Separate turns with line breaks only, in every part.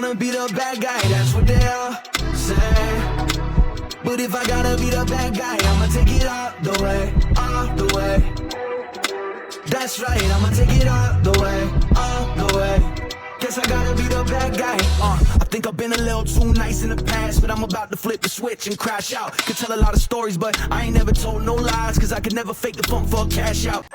wanna be the bad guy, that's what they all say. But if I gotta be the bad guy, I'ma take it all the way, all the way. That's right, I'ma take it all the way. Guess I gotta be the bad guy. I think I've been a little too nice in the past, but I'm about to flip the switch and crash out. Could tell a lot of stories, but I ain't never told no lies, cause I could never fake the funk for a cash out.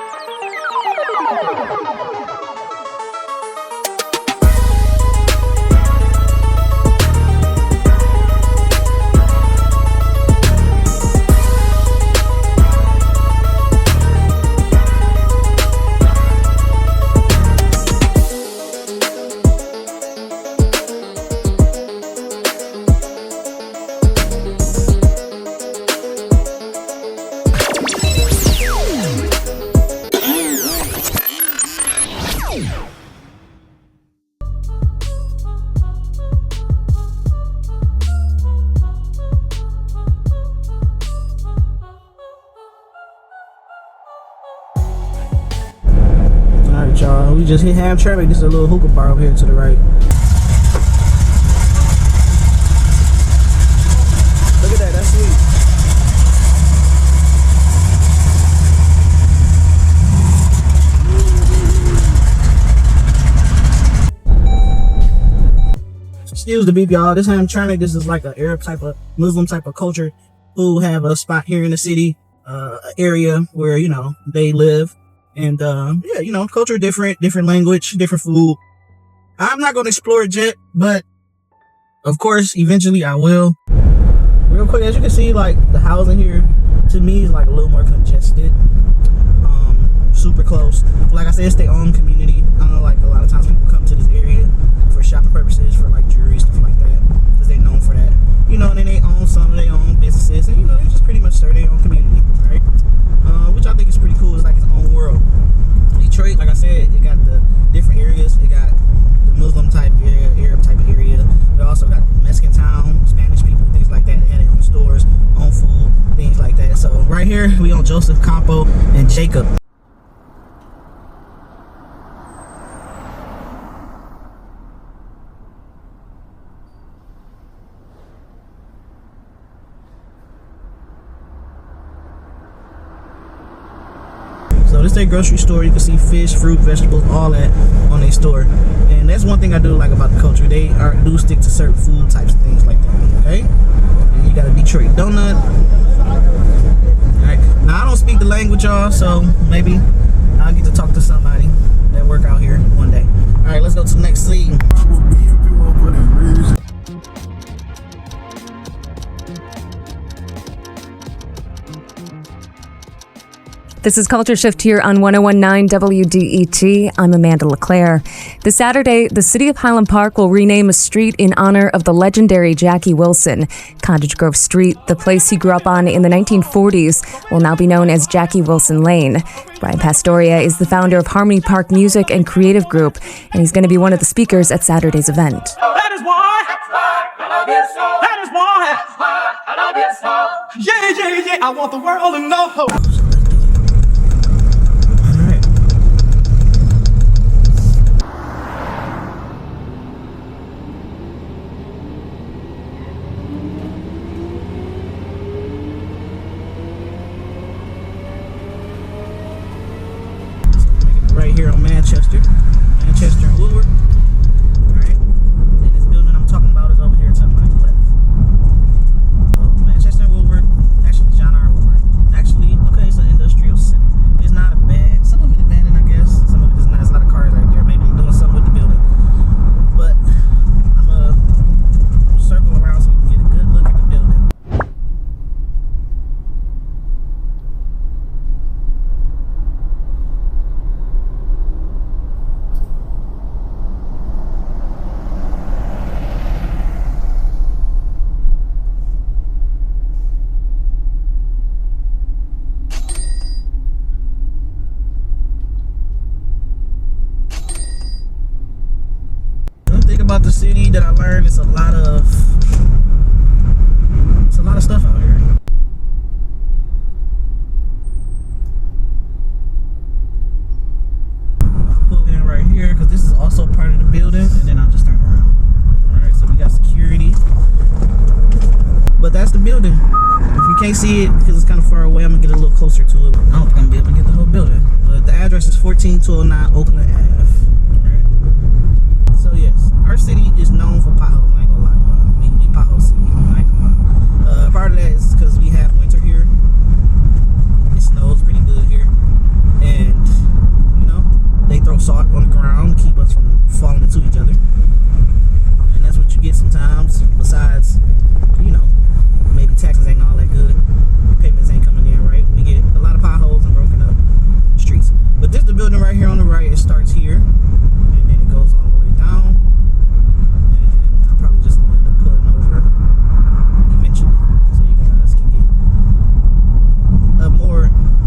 Y'all, we just hit Hamtramck. This is a little hookah bar over here to the right. Look at that, that's sweet. Excuse the beep, y'all. This Hamtramck, this is like an Arab type of Muslim type of culture who have a spot here in the city, area where, you know, they live. And, yeah, you know, culture different language, different food. I'm not going to explore it yet, but of course, eventually I will. Real quick, as you can see, like the housing here to me is like a little more congested. Super close. Like I said, it's their own community. I know, like a lot of times people come to this area for shopping purposes, for like jewelry, stuff like that, because they're known for that. You know, and then they own some of their own businesses, and you know, they just pretty much serve their own community, right? Which I think is pretty cool. It's like its own world. Detroit, like I said, it got the different areas. It got the Muslim type area, Arab type of area. It also got Mexican town, Spanish people, things like that. They had their own stores, own food, things like that. So right here, we on Jos Campau and Jacob. So this is their grocery store. You can see fish, fruit, vegetables, all that on their store. And that's one thing I do like about the culture. They do stick to certain food types, things like that, okay? And you got a Detroit donut. Alright, now I don't speak the language, y'all, so maybe I'll get to talk to somebody that work out here one day. Alright, let's go to the next scene.
This is Culture Shift here on 1019 WDET. I'm Amanda LeClaire. This Saturday, the city of Highland Park will rename a street in honor of the legendary Jackie Wilson. Cottage Grove Street, the place he grew up on in the 1940s, will now be known as Jackie Wilson Lane. Brian Pastoria is the founder of Harmony Park Music and Creative Group, and he's going to be one of the speakers at Saturday's event.
That is why I love you so. That is why I love you so. Yeah, I want the world to know.
Right here on Manchester and Woodward. Alright, and this building I'm talking about is over here to my left. So Manchester and Woodward, actually John R. Woodward. Actually, okay, it's an industrial center. It's not a bad, some of it abandoned, I guess. Some of it is not. There's a lot of cars right there. Maybe they're doing something with the building. But I'm gonna circle around so we can get a good look at the building. About the city that I learned, it's a lot of stuff out here. I'll pull in right here because this is also part of the building, and then I'll just turn around. All right. But that's the building. If you can't see it because it's kind of far away, I'm gonna get a little closer to it. I don't think I'm gonna be able to get the whole building. But the address is 14209 Oakland Ave. Right? So yes, our city is known for potholes. I ain't gonna lie. We pothole city. I ain't gonna lie. Part of that is because we have winter here. It snows pretty good here, and you know they throw salt on the ground to keep us from falling into each other. And that's what you get sometimes. Besides, you know, maybe taxes ain't all that good, payments ain't coming in right. We get a lot of potholes and broken up streets. But this the building right here on the right. It starts here, and then it goes all the way down. And I'm probably just going to pull it over eventually, so you guys can get a more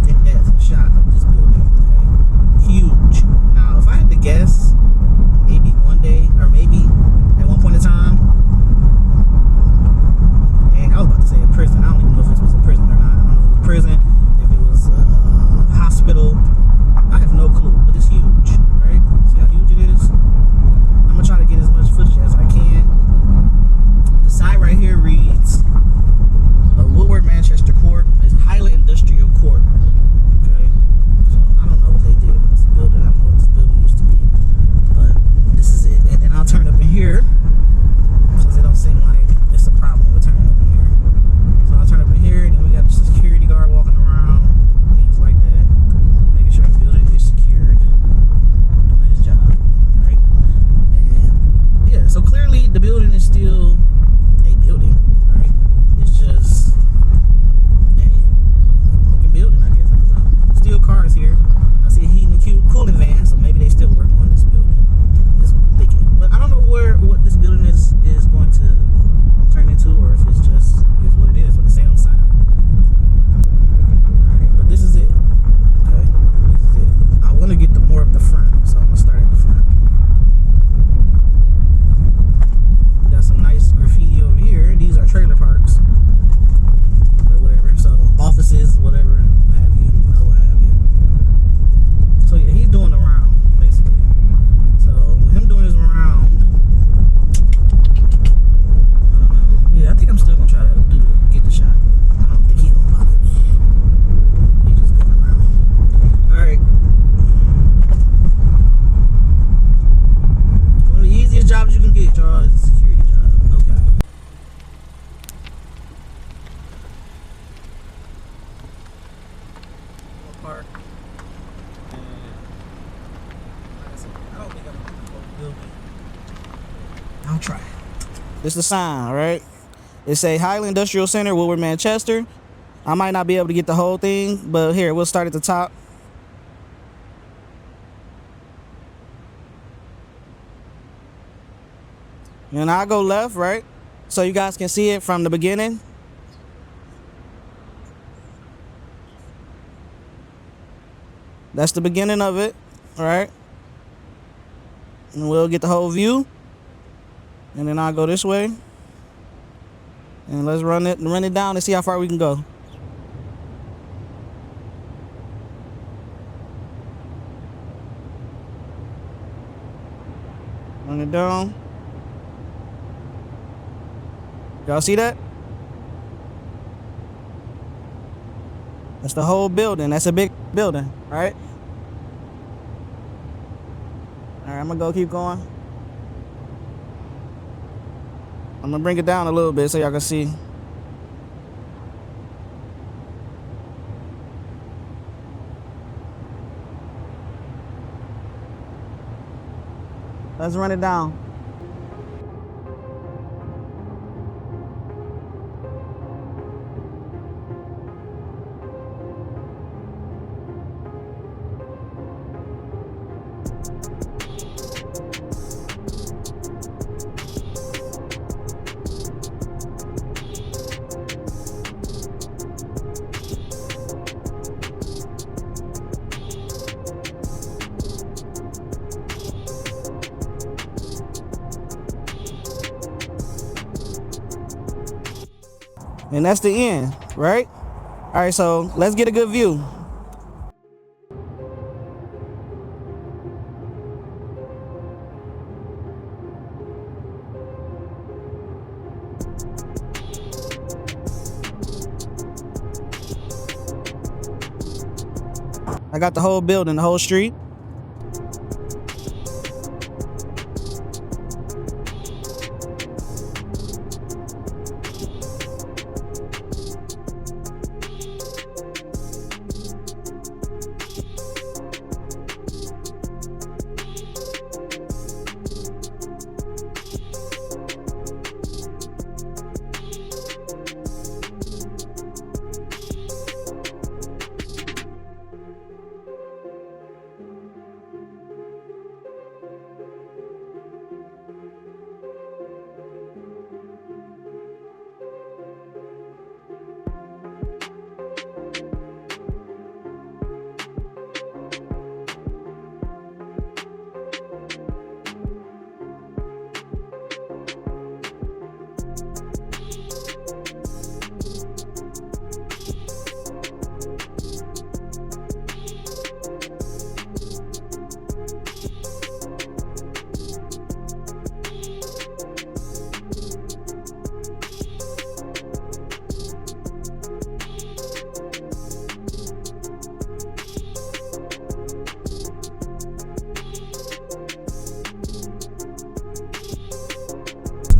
in-depth shot of this building. Okay? Huge. Now, if I had to guess, maybe one day, or maybe at one point in time, dang, I was about to say a prison. I don't even know if this was a prison or not. I don't know if it was a prison, if it was a hospital. I have no clue, but it's huge, right? See how huge it is? I'm gonna try to get as much footage as I can. The side right here reads Woodward Manchester Court. It's Highland Industrial Court. Okay, so I don't know what they did with this building. I don't know what this building used to be, but this is it. And then I'll turn up in here because it don't seem like it's a problem with turning up in here. So I'll turn up in here, and then we got the security guard walking around, things like that, making sure the building is secured, doing his job, right? And yeah, so clearly the building is still a building, right? It's just a broken building, I guess. I don't know. Still cars here. I see a heating and cooling van, so maybe they still work on this building. That's what I'm thinking. But I don't know what this building is going to turn into, or if it's just is what it is, what it say on the side. Alright, but this is it. Okay, this is it. I want to get the more of the front, so I'm gonna start at the front. We got some nice graffiti over here. These are trailer parks or whatever, so offices, whatever have you, what have you. So yeah, he's doing the round basically. So with him doing his round, yeah, I think I'm still gonna try to get the shot. I don't think he's gonna bother me. He's just going around. Alright. One of the easiest jobs you can get, y'all, is a security job. Okay. Park. And like I said, I don't think I'm gonna get the whole building. I'll try. This is the sign, alright? It say Highland Industrial Center, Woodward, Manchester. I might not be able to get the whole thing, but here, we'll start at the top. And I'll go left, right? So you guys can see it from the beginning. That's the beginning of it, alright? And we'll get the whole view. And then I'll go this way. And let's run it down and see how far we can go. Run it down. Y'all see that? That's the whole building. That's a big building, right? All right, I'm gonna go keep going. I'm gonna bring it down a little bit so y'all can see. Let's run it down. And that's the end, right? All right, so let's get a good view. I got the whole building, the whole street.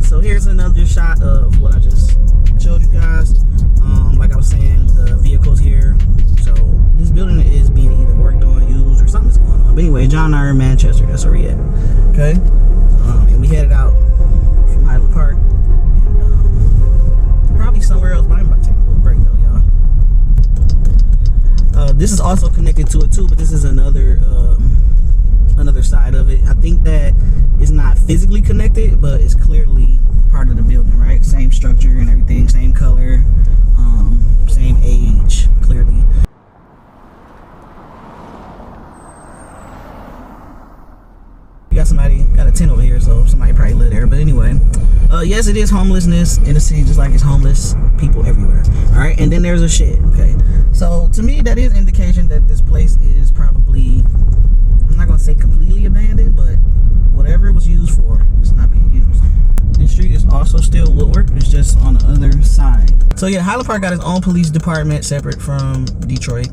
So here's another shot of what I just showed you guys. Like I was saying, the vehicles here. So this building is being either worked on, used, or something's going on. But anyway, John and I are in Manchester. That's where we at. Okay. And we headed out from Highland Park, and probably somewhere else. But I'm about to take a little break though, y'all. This is also connected to it too, but this is another side of it. I think that it's not physically connected, but it's clearly part of the building, right? Same structure and everything, same color, same age, clearly. We got a tent over here, so somebody probably live there. But anyway, yes, it is homelessness in the city, just like it's homeless people everywhere. All right, and then there's a shed. Okay, so to me, that is indication that this place is probably, I'm not gonna say completely abandoned, but whatever it was used for, it's not being used. This street is also still Woodward. It's just on the other side. So yeah, Highland Park got its own police department separate from Detroit.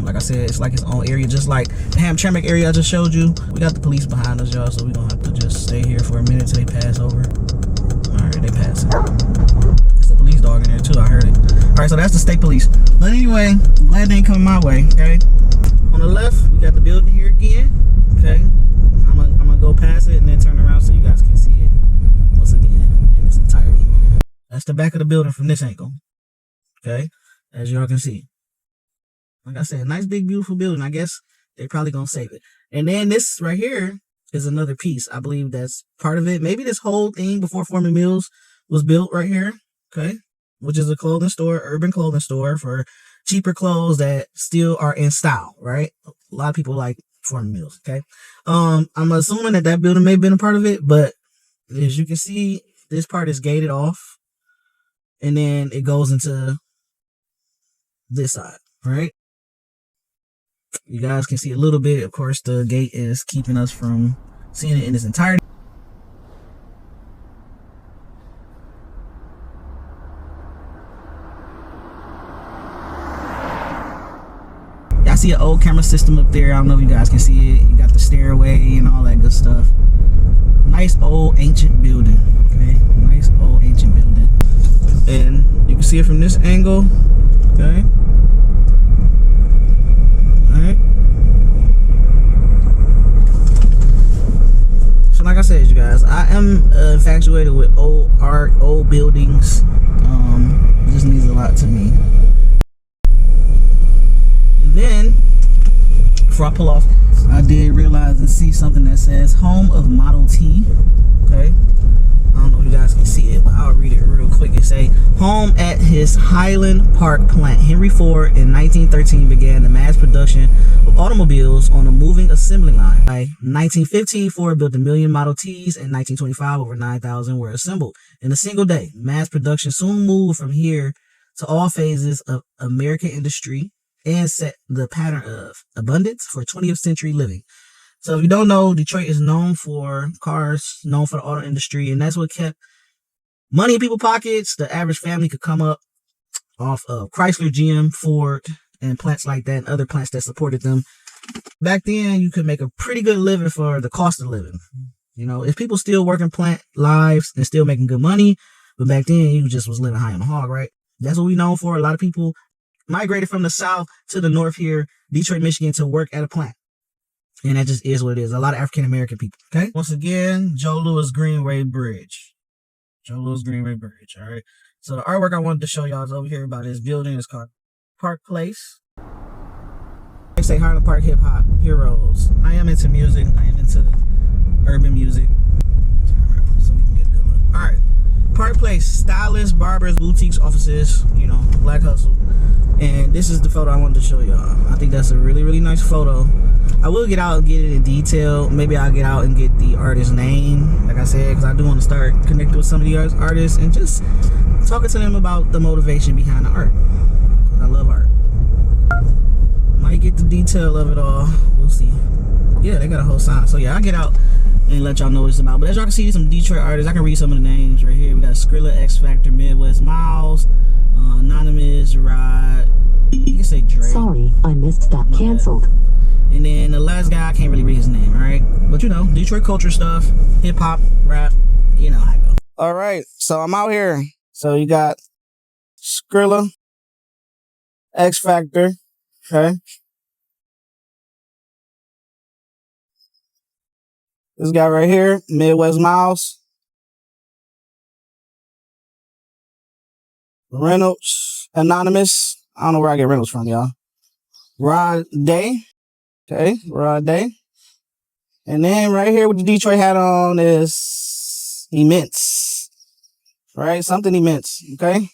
Like I said, it's like its own area, just like the Hamtramck area I just showed you. We got the police behind us, y'all, so we don't have to just stay here for a minute till they pass over. All right, they pass it. There's a police dog in there too, I heard it. All right, so that's the state police. But anyway, glad they ain't coming my way, okay? On the left, we got the building here again, okay? I'm gonna go past it and then turn around so you guys can see it once again in its entirety. That's the back of the building from this angle, okay? As y'all can see. Like I said, nice big beautiful building. I guess they're probably gonna save it. And then this right here is another piece. I believe that's part of it. Maybe this whole thing before Forman Mills was built right here, okay? Which is a clothing store, urban clothing store for cheaper clothes that still are in style, right? A lot of people like Forman Mills, okay? I'm assuming that building may have been a part of it, but as you can see, this part is gated off, and then it goes into this side, right? You guys can see a little bit. Of course, the gate is keeping us from seeing it in its entirety. I see an old camera system up there. I don't know if you guys can see it. You got the stairway and all that good stuff. Nice old ancient building. Okay, nice old ancient building. And you can see it from this angle. Okay. Alright. So like I said, you guys, I am infatuated with old art, old buildings. It just means a lot to me. And then, before I pull off, I did realize and see something that says Home of Model T. Okay. I don't know if you guys can see it, but I'll read it real quick. It say, home at his Highland Park plant. Henry Ford in 1913 began the mass production of automobiles on a moving assembly line. By 1915, Ford built 1 million Model Ts. In 1925, over 9,000 were assembled in a single day. Mass production soon moved from here to all phases of American industry and set the pattern of abundance for 20th century living. So if you don't know, Detroit is known for cars, known for the auto industry, and that's what kept money in people's pockets. The average family could come up off of Chrysler, GM, Ford, and plants like that, and other plants that supported them Back then, you could make a pretty good living for the cost of living. You know, if people still working plant lives and still making good money, but back then you just was living high on the hog, right? That's what we known for. A lot of people migrated from the south to the north here, Detroit, Michigan, to work at a plant. And that just is what it is. A lot of African-American people, okay? Once again, Joe Louis Greenway Bridge. Joe Louis Greenway Bridge, all right? So the artwork I wanted to show y'all is over here by this building. It's called Park Place. They say Highland Park Hip Hop Heroes. I am into music. I am into urban music. So we can get a good look. All right. Park Place, stylists, barbers, boutiques, offices, you know, black hustle. And this is the photo I wanted to show y'all. I think that's a really, really nice photo. I will get out and get it in detail. Maybe I'll get out and get the artist's name, like I said, because I do want to start connecting with some of the artists and just talking to them about the motivation behind the art. Because I love art. Might get the detail of it all. We'll see. Yeah, they got a whole sign. So yeah, I'll get out and let y'all know what it's about. But as y'all can see, some Detroit artists. I can read some of the names right here. We got Skrilla, X Factor, Midwest Miles, Anonymous, Rod. You can say Dre.
Sorry, I missed that. Canceled.
And then the last guy, I can't really read his name, all right? But you know, Detroit culture stuff, hip hop, rap, you know how I go. All right, so I'm out here. So you got Skrilla, X Factor, okay? This guy right here, Midwest Miles. Reynolds, Anonymous. I don't know where I get Reynolds from, y'all. Rod Day. Okay, Rod Day. And then right here with the Detroit hat on is Immense. Right? Something immense. Okay?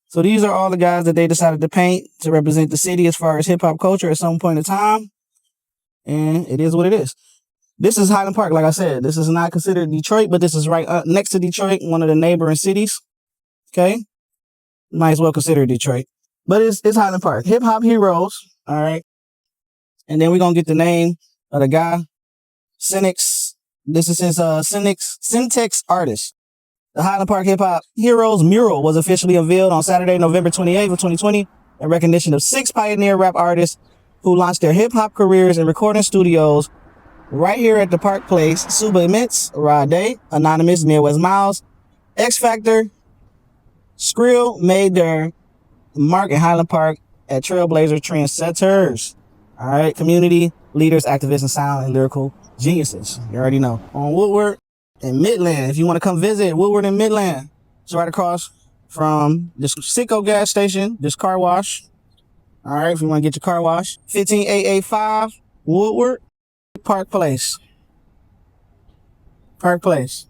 So these are all the guys that they decided to paint to represent the city as far as hip-hop culture at some point in time. And it is what it is. This is Highland Park, like I said. This is not considered Detroit, but this is right next to Detroit, one of the neighboring cities. Okay? Might as well consider Detroit. But it's Highland Park. Hip-hop heroes. All right? And then we're going to get the name of the guy. Syntax. This is his Syntax artist. The Highland Park Hip Hop Heroes mural was officially unveiled on Saturday, November 28th of 2020 in recognition of 6 pioneer rap artists who launched their hip hop careers in recording studios right here at the Park Place. Suba Immense, Rod Day, Anonymous, Midwest Miles, X Factor, Skrill made their mark in Highland Park at Trailblazer Trendsetters. All right, community leaders, activists, and sound and lyrical geniuses. You already know. On Woodward and Midland, if you want to come visit Woodward and Midland, it's right across from this Sicko gas station, this car wash. All right, if you want to get your car wash, 15885 Woodward, Park Place. Park Place.